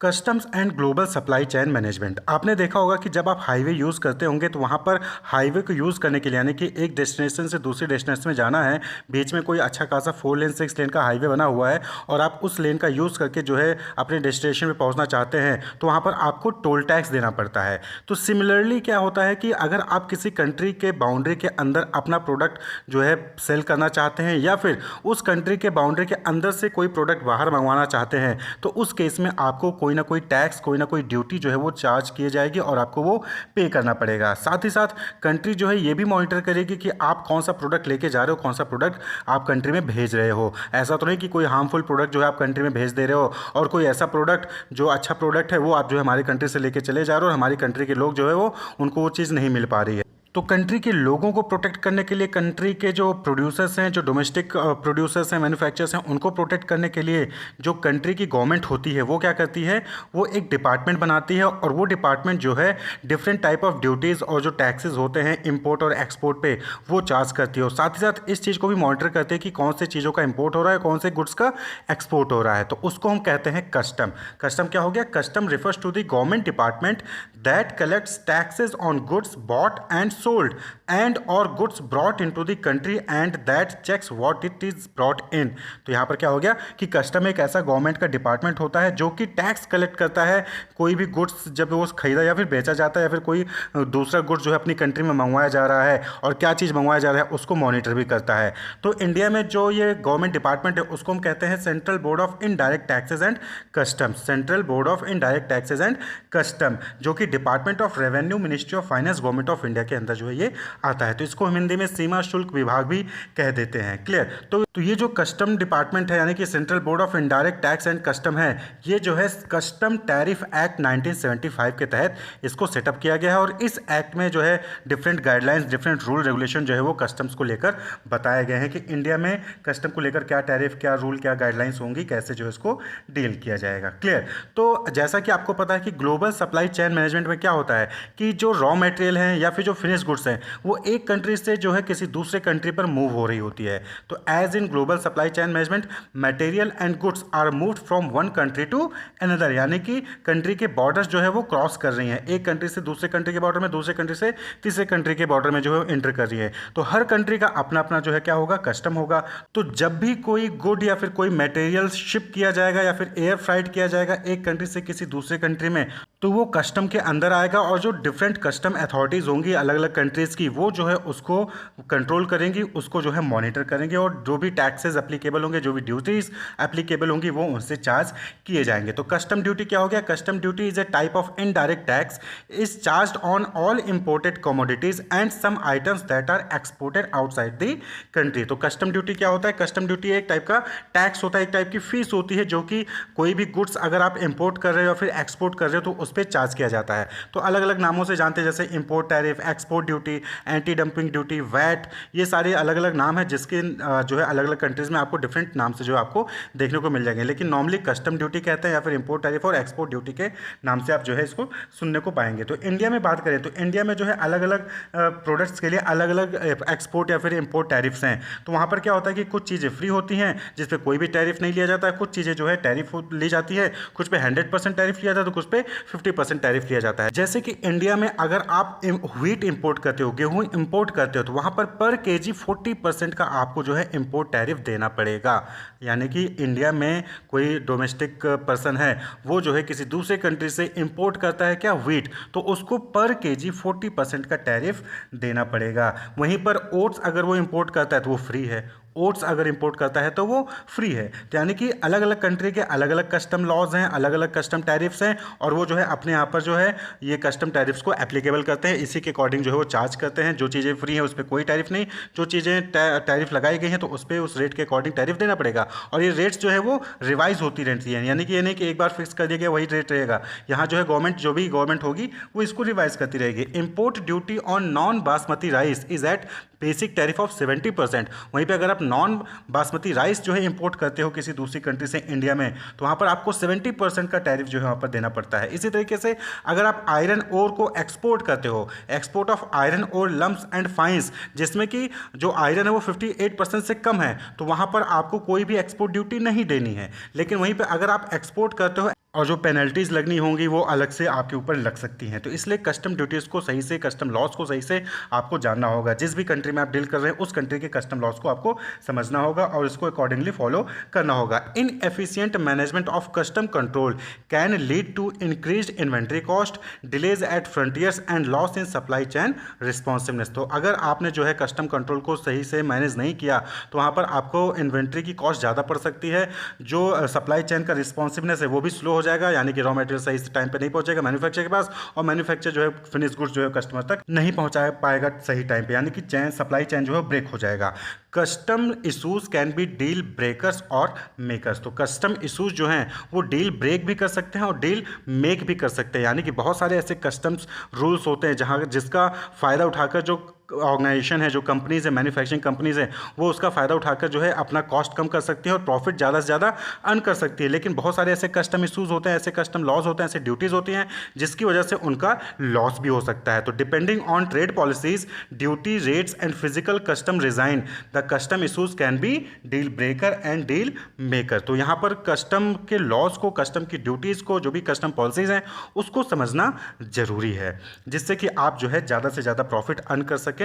Customs and global supply chain management. आपने देखा होगा कि जब आप हाईवे यूज़ करते होंगे तो वहाँ पर हाईवे को यूज़ करने के लिए यानी कि एक डेस्टिनेशन से दूसरी डेस्टिनेशन में जाना है, बीच में कोई अच्छा खासा 4 लेन 6 लेन का हाईवे बना हुआ है और आप उस लेन का यूज़ करके जो है अपने डेस्टिनेशन पे पहुँचना चाहते हैं तो वहाँ पर आपको टोल टैक्स देना पड़ता है। तो सिमिलरली क्या होता है कि अगर आप किसी कंट्री के बाउंड्री के अंदर अपना प्रोडक्ट जो है सेल करना चाहते हैं या फिर उस कंट्री के बाउंड्री के अंदर से कोई प्रोडक्ट बाहर मंगवाना चाहते हैं तो उस केस में आपको कोई ना कोई टैक्स, कोई ना कोई ड्यूटी जो है वो चार्ज किए जाएगी और आपको वो पे करना पड़ेगा। साथ ही साथ कंट्री जो है ये भी मॉनिटर करेगी कि आप कौन सा प्रोडक्ट लेके जा रहे हो, कौन सा प्रोडक्ट आप कंट्री में भेज रहे हो। ऐसा तो नहीं कि कोई हार्मफुल प्रोडक्ट जो है आप कंट्री में भेज दे रहे हो और कोई ऐसा प्रोडक्ट जो अच्छा प्रोडक्ट है वो आप जो है हमारी कंट्री से लेके चले जा रहे हो और हमारी कंट्री के लोग जो है वो उनको वो चीज़ नहीं मिल पा रही है। तो कंट्री के लोगों को प्रोटेक्ट करने के लिए, कंट्री के जो प्रोड्यूसर्स हैं, जो डोमेस्टिक प्रोड्यूसर्स हैं, मैन्युफैक्चरर्स हैं, उनको प्रोटेक्ट करने के लिए जो कंट्री की गवर्नमेंट होती है वो क्या करती है, वो एक डिपार्टमेंट बनाती है और वो डिपार्टमेंट जो है डिफरेंट टाइप ऑफ ड्यूटीज़ और जो टैक्सेस होते हैं इंपोर्ट और एक्सपोर्ट पे वो चार्ज करती है और साथ ही साथ इस चीज़ को भी मॉनिटर करते हैं कि कौन से चीज़ों का इंपोर्ट हो रहा है, कौन से गुड्स का एक्सपोर्ट हो रहा है। तो उसको हम कहते हैं कस्टम। कस्टम क्या हो गया? Custom refers to the government department that collects taxes on goods bought and sold and or goods brought into the country and that checks what it is brought in। तो यहाँ पर क्या हो गया कि कस्टम एक ऐसा गवर्नमेंट का डिपार्टमेंट होता है जो कि टैक्स कलेक्ट करता है। कोई भी गुड्स जब वो खरीदा या फिर बेचा जाता है या फिर कोई दूसरा गुड्स जो है अपनी कंट्री में मंगवाया जा रहा है और क्या चीज़ मंगवाया जा रहा है उसको मॉनिटर भी करता है। तो इंडिया में जो ये गवर्नमेंट डिपार्टमेंट है उसको हम कहते हैं central board of indirect taxes and custom. Central board of indirect taxes and custom जो कि department of revenue, ministry of finance, government of India के अंदर जो है ये आता है। तो इसको हम हिंदी में सीमा शुल्क विभाग भी कह देते हैं। क्लियर? तो ये जो कस्टम डिपार्टमेंट है यानी कि central board of indirect tax and custom है, ये जो है कस्टम टैरिफ एक्ट 1975 के तहत इसको सेटअप किया गया है और इस एक्ट में जो है different guidelines, different rule regulation जो है वो कस्टम्स को लेकर बताए गए हैं कि इंडिया में कस्टम को लेकर क्या टैरिफ, क्या रूल, क्या गाइडलाइंस होंगी, कैसे जो है इसको डील किया जाएगा। क्लियर? तो जैसा कि आपको पता है कि ग्लोबल सप्लाई चेन मैनेजमेंट में क्या होता है कि जो रॉ मटेरियल है या फिर जो फिनिश गुड्स हैं वो एक कंट्री से जो है किसी दूसरे कंट्री पर मूव हो रही होती है। तो as in global supply chain management material and goods are moved from one country to another, यानी कि कंट्री के बॉर्डर्स जो है वो क्रॉस कर रही हैं, एक कंट्री से दूसरे कंट्री के बॉर्डर में, दूसरे कंट्री से तीसरे कंट्री के बॉर्डर में जो है एंटर कर रही है। तो हर कंट्री का अपना अपना जो है क्या होगा, कस्टम होगा। तो जब भी कोई गुड या फिर कोई मटेरियल शिप किया जाएगा या फिर एयर फ्राइट किया जाएगा एक कंट्री से किसी दूसरे कंट्री में तो वो कस्टम के अंदर आएगा और जो डिफरेंट कस्टम अथॉरिटीज़ होंगी अलग अलग कंट्रीज़ की वो जो है उसको कंट्रोल करेंगी, उसको जो है मॉनिटर करेंगे और जो भी टैक्सेस एप्लीकेबल होंगे, जो भी ड्यूटीज़ एप्लीकेबल होंगी वो उनसे चार्ज किए जाएंगे। तो कस्टम ड्यूटी क्या हो गया? Custom duty is a type of indirect tax is charged on all imported commodities and some items that are exported outside the country. तो कस्टम ड्यूटी क्या होता है? कस्टम ड्यूटी एक टाइप का टैक्स होता है, एक टाइप की फीस होती है जो कि कोई भी गुड्स अगर आप इंपोर्ट कर रहे हो या फिर एक्सपोर्ट कर रहे हो तो उस पर चार्ज किया जाता है। तो अलग अलग नामों से जानते हैं जैसे import tariff, export duty, anti dumping duty, VAT, ये सारे अलग अलग नाम है जिसके जो है अलग अलग कंट्रीज़ में आपको डिफरेंट नाम से जो आपको देखने को मिल जाएंगे। लेकिन नॉर्मली कस्टम ड्यूटी कहते हैं या फिर इंपोर्ट टैरिफ और एक्सपोर्ट ड्यूटी के नाम से आप जो है इसको सुनने को पाएंगे। तो इंडिया में बात करें तो इंडिया में जो है अलग अलग प्रोडक्ट्स के लिए अलग अलग एक्सपोर्ट या फिर इंपोर्ट टैरिफ्स हैं। तो वहाँ पर क्या होता है कि कुछ चीज़ें फ्री होती हैं जिस पर कोई भी टैरिफ नहीं लिया जाता है, कुछ चीज़ें जो है टैरिफ ली जाती है, कुछ पे 100% टैरिफ लिया जाता है तो कुछ पे 50% टैरिफ लिया जाता है। जैसे कि इंडिया में अगर आप व्हीट इंपोर्ट करते हो, गेहूं इंपोर्ट करते हो तो वहां पर केजी 40% का आपको जो है इंपोर्ट टैरिफ देना पड़ेगा। यानी कि इंडिया में कोई डोमेस्टिक पर्सन है वो जो है किसी दूसरे कंट्री से इंपोर्ट करता है क्या, व्हीट, तो उसको पर केजी 40% का टैरिफ देना पड़ेगा। वहीं पर ओट्स अगर वो इंपोर्ट करता है तो वो फ्री है, ओट्स अगर इंपोर्ट करता है तो वो फ्री है। तो यानी कि अलग अलग कंट्री के अलग अलग कस्टम लॉज हैं, अलग अलग कस्टम टैरिफ्स हैं और वो जो है अपने यहाँ पर जो है ये कस्टम टैरिफ्स को एप्लीकेबल करते हैं, इसी के अकॉर्डिंग जो है वो चार्ज करते हैं। जो चीज़ें फ्री हैं उस पर कोई टैरिफ नहीं, जो चीज़ें टैरिफ लगाई गई हैं तो उस पर उस रेट के अकॉर्डिंग टैरिफ देना पड़ेगा। और ये रेट्स जो है वो रिवाइज होती रहती हैं, यानी कि ये नहीं कि एक बार फिक्स कर दिया गया वही रेट रहेगा। यहाँ जो है गवर्नमेंट, जो भी गवर्नमेंट होगी वो इसको रिवाइज करती रहेगी। Import duty on non basmati rice is at basic tariff of 70%। वहीं पे अगर आप नॉन बासमती राइस जो है इंपोर्ट करते हो किसी दूसरी कंट्री से इंडिया में तो वहाँ पर आपको 70% का टैरिफ जो है वहाँ पर देना पड़ता है। इसी तरीके से अगर आप आयरन ओर को एक्सपोर्ट करते हो, export of iron ore lumps and fines, जिसमें कि जो आयरन है वो 58% से कम है, तो वहाँ पर आपको कोई भी एक्सपोर्ट ड्यूटी नहीं देनी है। लेकिन वहीं पर अगर आप एक्सपोर्ट करते हो और जो पेनल्टीज़ लगनी होंगी वो अलग से आपके ऊपर लग सकती हैं। तो इसलिए कस्टम ड्यूटीज़ को सही से, कस्टम लॉस को सही से आपको जानना होगा। जिस भी कंट्री में आप डील कर रहे हैं उस कंट्री के कस्टम लॉस को आपको समझना होगा और इसको अकॉर्डिंगली फॉलो करना होगा। Inefficient management of custom control can lead to increased inventory cost, delays at frontiers and loss in supply chain responsiveness. तो अगर आपने जो है कस्टम कंट्रोल को सही से मैनेज नहीं किया तो वहाँ पर आपको इन्वेंट्री की कॉस्ट ज़्यादा पड़ सकती है, जो सप्लाई चेन का रिस्पॉन्सिवनेस है वो भी स्लो हो जाएगा, यानी कि रॉ मटेरियल सही से टाइम पे नहीं पहुंचेगा मैन्युफैक्चर के पास, और मैन्युफैक्चर जो है फिनिश गुड्स जो है कस्टमर तक नहीं पहुंचा पाएगा सही टाइम पे, यानी कि चेन, सप्लाई चेन जो है ब्रेक हो जाएगा। Custom issues can be deal breakers और मेकर्स। तो कस्टम इशूज जो हैं वो डील ब्रेक भी कर सकते हैं और डील मेक भी कर सकते हैं, यानी कि बहुत सारे ऐसे कस्टम्स रूल्स होते हैं जहाँ जिसका फ़ायदा उठाकर जो ऑर्गेनाइजेशन है, जो कंपनीज है, मैन्युफैक्चरिंग कंपनीज है, वो उसका फ़ायदा उठाकर जो है अपना कॉस्ट कम कर सकती है और प्रॉफिट ज़्यादा से ज़्यादा अर्न कर सकती है। लेकिन बहुत सारे ऐसे कस्टम इशूज़ होते हैं, ऐसे कस्टम लॉज होते हैं, ऐसे ड्यूटीज़ होती हैं जिसकी वजह से उनका लॉस भी हो सकता है। तो depending on trade policies, duty rates and physical custom resign, the custom issues can be deal breaker and deal maker. तो यहाँ पर कस्टम के लॉस को, कस्टम की ड्यूटीज़ को, जो भी कस्टम पॉलिसीज़ हैं उसको समझना ज़रूरी है, जिससे कि आप जो है ज़्यादा से ज़्यादा प्रॉफिट अर्न कर सकें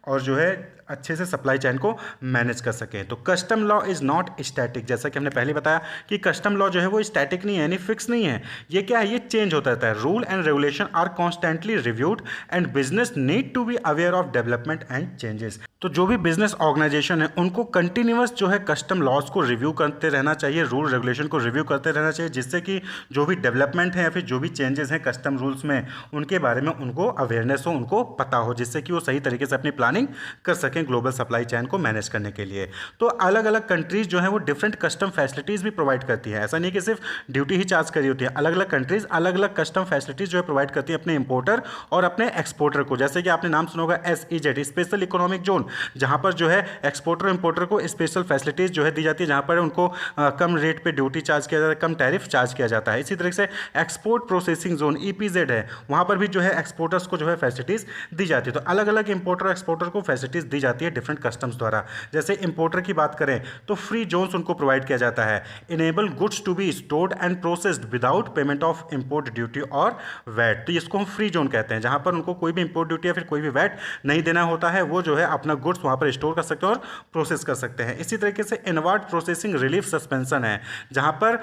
और जो है अच्छे से सप्लाई चेन को मैनेज कर सकें। तो custom law is not static, जैसा कि हमने पहले बताया कि कस्टम लॉ जो है वो स्टैटिक नहीं है, यानी फिक्स नहीं है। ये क्या है, ये चेंज होता रहता है। Rule and regulation are constantly reviewed and business need to be aware of development and changes. तो जो भी बिजनेस ऑर्गेनाइजेशन है उनको कंटिन्यूअस जो है कस्टम लॉज को रिव्यू करते रहना चाहिए, रूल रेगुलेशन को रिव्यू करते रहना चाहिए, जिससे कि जो भी डेवलपमेंट है या फिर जो भी चेंजेस हैं कस्टम रूल्स में उनके बारे में उनको अवेयरनेस हो, उनको पता हो, जिससे कि वो सही तरीके से अपनी प्लानिंग कर सकें ग्लोबल सप्लाई चेन को मैनेज करने के लिए। तो अलग अलग कंट्रीज जो है वो डिफरेंट कस्टम फैसिलिटीज़ भी प्रोवाइड करती है। ऐसा नहीं कि सिर्फ ड्यूटी ही चार्ज करी होती है, अलग अलग कंट्रीज अलग अलग कस्टम फैसिलिटीज़ जो है प्रोवाइड करती है अपने इंपोर्टर और अपने एक्सपोर्टर को। जैसे कि आपने नाम सुना होगा SEZ, स्पेशल इकोनॉमिक जोन, जहाँ पर जो है एक्सपोर्टर इंपोर्टर को स्पेशल फैसिलिटीज़ जो है दी जाती है, जहाँ पर उनको कम रेट पे ड्यूटी चार्ज किया जाता है, कम टैरिफ चार्ज किया जाता है। इसी तरह से एक्सपोर्ट प्रोसेसिंग जोन EPZ है, वहाँ पर भी जो है एक्सपोर्टर्स को जो है फैसिलिटीज़ दी जाती है। तो अलग अलग इंपोर्टर एक्सपोर्टर को फैसिलिटीज़ दी जाती है डिफरेंट कस्टम्स द्वारा। जैसे इंपोर्टर की बात करें तो फ्री जोन्स उनको प्रोवाइड किया जाता है। Enable goods to be stored and processed without payment of import duty और वैट। तो इसको हम फ्री जोन कहते हैं, जहाँ पर उनको कोई भी इंपोर्ट ड्यूटी या फिर कोई भी वैट नहीं देना होता है, वो जो है अपना गुड्स वहाँ पर स्टोर कर सकते हैं और प्रोसेस कर सकते हैं। इसी तरीके से इनवर्ड प्रोसेसिंग रिलीफ सस्पेंशन है, जहाँ पर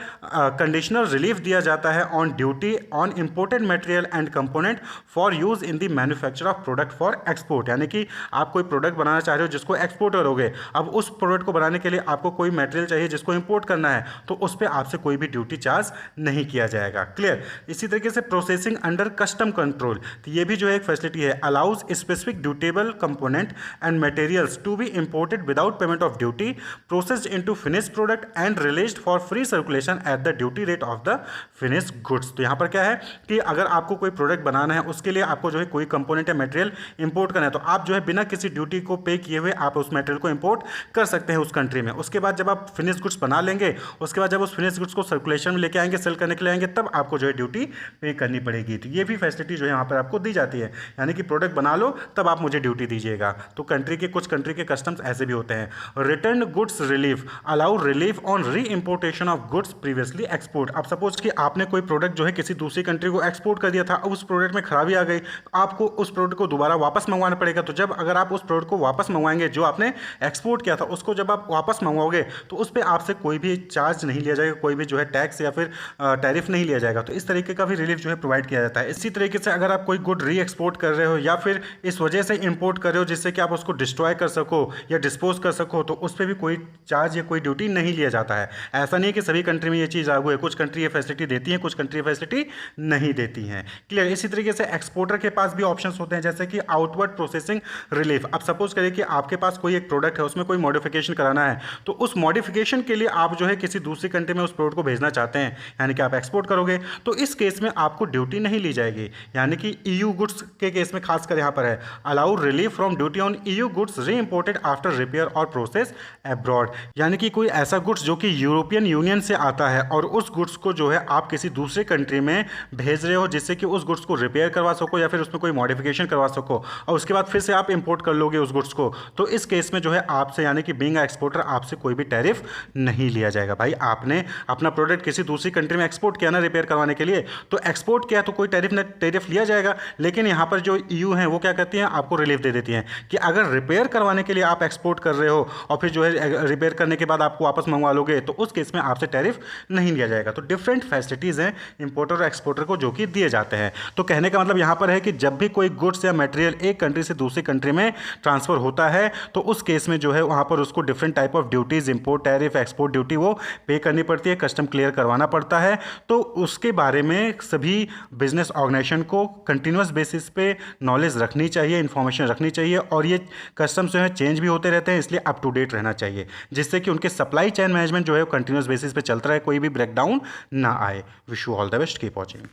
कंडीशनल रिलीफ दिया जाता है on duty on imported material and component for use in the manufacture of product for export. यानी कि आप कोई प्रोडक्ट बनाना चाह रहे हो जिसको एक्सपोर्ट करोगे, अब उस प्रोडक्ट को बनाने के लिए आपको कोई मटेरियल चाहिए जिसको इंपोर्ट करना है, तो उस पर आपसे कोई भी ड्यूटी चार्ज नहीं किया जाएगा। क्लियर। इसी तरीके से प्रोसेसिंग अंडर कस्टम कंट्रोल, तो ये भी जो है एक फैसिलिटी है। Allows specific dutiable component and materials to be imported without payment of duty, processed into finished product and released for free circulation at the duty rate of the finished goods. तो यहाँ पर क्या है कि अगर आपको कोई प्रोडक्ट बनाना है, उसके लिए आपको जो है कोई कंपोनेंट या मटेरियल इंपोर्ट करना है, तो आप जो है बिना किसी ड्यूटी को पे किए हुए आप उस मटेरियल को इंपोर्ट कर सकते हैं उस कंट्री में। उसके बाद जब आप फिनिश गुड्स बना लेंगे, उसके बाद जब उस फिनिश गुड्स को सर्कुलेशन में लेके आएंगे, सेल करने के लिए आएंगे, तब आपको जो है ड्यूटी पे करनी पड़ेगी। तो ये भी फैसिलिटी जो है यहाँ पर आपको दी जाती है, यानी कि प्रोडक्ट बना लो तब आप मुझे ड्यूटी दीजिएगा। तो कुछ कंट्री के कस्टम्स ऐसे भी होते हैं। Return goods relief allow relief on री importation of goods previously export. अब सपोज कि आपने कोई प्रोडक्ट जो है किसी दूसरी कंट्री को एक्सपोर्ट कर दिया था, अब उस प्रोडक्ट में खराबी आ गई, आपको उस प्रोडक्ट को दोबारा वापस मंगवाना पड़ेगा। तो जब अगर आप उस प्रोडक्ट को वापस मंगवाएंगे जो आपने एक्सपोर्ट किया था, उसको जब आप वापस मंगवाओगे तो उस पर आपसे कोई भी चार्ज नहीं लिया जाएगा, कोई भी जो है टैक्स या फिर टैरिफ नहीं लिया जाएगा। तो इस तरीके का भी रिलीफ जो है प्रोवाइड किया जाता है। इसी तरीके से अगर आप कोई गुड री एक्सपोर्ट कर रहे हो या फिर इस वजह से इंपोर्ट कर रहे हो जिससे कि आप उसको डिस्ट्रॉय कर सको या डिस्पोज कर सको, तो उस पर भी कोई चार्ज या कोई ड्यूटी नहीं लिया जाता है। ऐसा नहीं है कि सभी कंट्री में ये चीज़ लागू है, कुछ कंट्री ये फैसिलिटी देती हैं, कुछ कंट्री फैसिलिटी नहीं देती हैं। क्लियर। इसी तरीके से एक्सपोर्टर के पास भी ऑप्शंस होते हैं, जैसे कि आउटवर्ड प्रोसेसिंग रिलीफ। अब सपोज करिए कि आपके पास कोई एक प्रोडक्ट है, उसमें कोई मॉडिफिकेशन कराना है, तो उस मॉडिफिकेशन के लिए आप जो है किसी दूसरी कंट्री में उस प्रोडक्ट को भेजना चाहते हैं, यानी कि आप एक्सपोर्ट करोगे, तो इस केस में आपको ड्यूटी नहीं ली जाएगी। यानी कि EU गुड्स के केस में खासकर यहाँ पर है allow relief from duty on EU goods री इंपोर्टेड आफ्टर रिपेयर और प्रोसेस अब्रॉड। यानी कि कोई ऐसा गुड्स जो कि यूरोपियन यूनियन से आता है और उस गुड्स को जो है आप किसी दूसरे कंट्री में भेज रहे हो, जिससे कि उस गुड्स को रिपेयर करवा सको या फिर उसमें कोई मॉडिफिकेशन करवा सको और उसके बाद फिर से आप इंपोर्ट कर लोगे उस गुड्स को, तो इस केस में जो है आपसे यानी कि बीइंग एक्सपोर्टर आपसे कोई भी टैरिफ नहीं लिया जाएगा। भाई आपने अपना प्रोडक्ट किसी दूसरी कंट्री में एक्सपोर्ट किया ना रिपेयर करवाने के लिए, तो एक्सपोर्ट किया तो कोई टैरिफ लिया जाएगा। लेकिन यहाँ पर जो ईयू है वो क्या कहती हैं, आपको रिलीफ दे देती हैं कि अगर रिपेयर करवाने के लिए आप एक्सपोर्ट कर रहे हो और फिर जो है रिपेयर करने के बाद आपको वापस मंगवा लोगे, तो उस केस में आपसे टैरिफ नहीं लिया जाएगा। तो डिफरेंट फैसिलिटीज़ हैं इंपोर्टर और एक्सपोर्टर को जो कि दिए जाते हैं। तो कहने का मतलब यहाँ पर है कि जब भी कोई गुड्स या मटेरियल एक कंट्री से दूसरी कंट्री में ट्रांसफ़र होता है, तो उस केस में जो है वहाँ पर उसको different type of duties, import tariff, export duty वो पे करनी पड़ती है, कस्टम क्लियर करवाना पड़ता है। तो उसके बारे में सभी बिजनेस ऑर्गेनाइजेशन को कंटिन्यूस बेसिस पे नॉलेज रखनी चाहिए, इन्फॉर्मेशन रखनी चाहिए, और ये कस्टम्स जो है चेंज भी होते रहते हैं, इसलिए अप टू डेट रहना चाहिए, जिससे कि उनके सप्लाई चेन मैनेजमेंट जो है कंटिन्यूस बेसिस पे चलता रहे, कोई भी ब्रेकडाउन ना आए। Wish you all the best, keep watching.